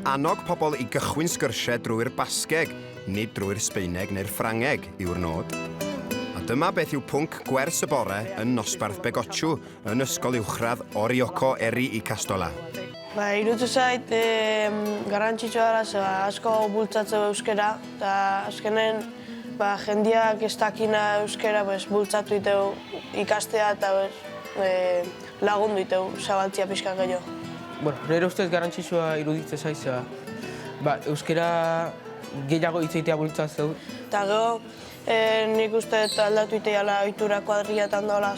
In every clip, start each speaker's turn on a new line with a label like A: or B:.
A: annog pobl i gychwyn sgyrsiau drwy'r Basgeg, nid drwy'r Sbaeneg neu'r Ffrangeg yw'r nod. A dyma beth yw pwnc gwers y bore yn nosbarth Begotxw yn ysgol uwchradd Orioko Eri i Castola.
B: Iruditzen zait garrantzitsua dela, ze asko bultzatzea euskara, eta azkenen jendeak ez dakina euskara bultzatu diteu ikastea eta lagundu diteu zabaltzea pixka gehiago.
C: Nire ustez garrantzitsua iruditzen zaiz, euskara gehiago hitz egitea bultzatzeu.
B: Eta gero, nik uste aldatu iteala ohitura kuadrillatan dola,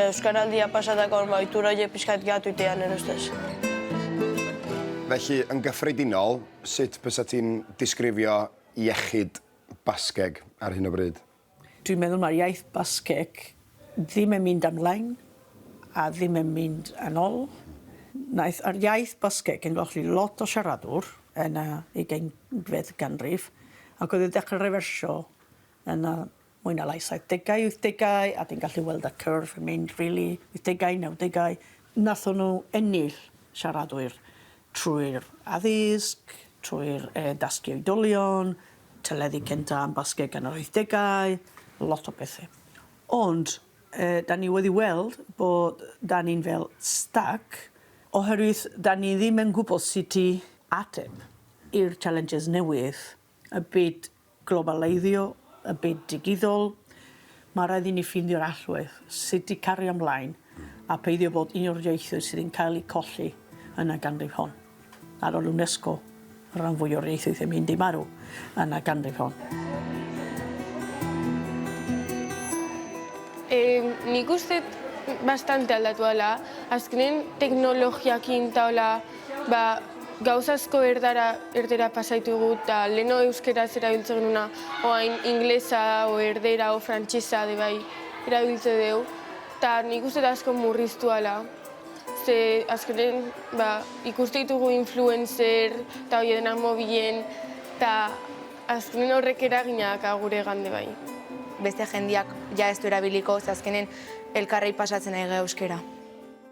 B: euskaraldia pasatako ohitura horiek pixkat gatu itean nire ustez.
A: Felly, yn gyffredinol, sut bysa ti'n disgrifio iechyd Basgeg ar hyn o bryd?
D: Dwi'n meddwl mae'r iaith Basgeg ddim yn mynd ymlaen a ddim yn mynd yn ôl. Naeth yr iaith Basgeg yn golli lot o siaradwr yn y 20fed ganrif ac oedd wedi dechrau refersio yn y mwy na lai 70au, 80au a dwi'n gallu weld y cyrff yn mynd rili 80au, 90au. Nathon nhw ennill siaradwyr trwy'r addysg, trwy'r dasgu oedolion, teledu cynta yn Basgeg yn yr 80au, lot o bethau. Ond, da ni wedi weld bod da ni'n fel stuck oherwydd da ni ddim yn gwybod sut i ateb i'r challenges newydd, y byd globaleiddio, y byd digidol. Mae rhaid i ni ffeindio'r allwedd sut i cario ymlaen a peidio bod un o'r ieithoedd sydd yn cael eu colli yn y ganrif hon. Ar ôl UNESCO, rhan fwy o'r ieithoedd yn mynd i marw yn y ganrif hon.
E: Nik uste bastante aldatu ala. Azkenen teknologiakin taola gauza asko erdera pasaitugu eta leheno euskeraz erabiltzen genuna oain inglesa, o erdera, o frantsesa bai erabiltzen dugu. Eta nik uste asko murriztu ala. Ze azkenen ikuste ditugu influencer eta hori denak mobilen eta azkenen horrek eraginak gure gande bai.
F: Beste jendeak ja ez du erabiliko, ze azkenen elkarrei pasatzen ari euskera.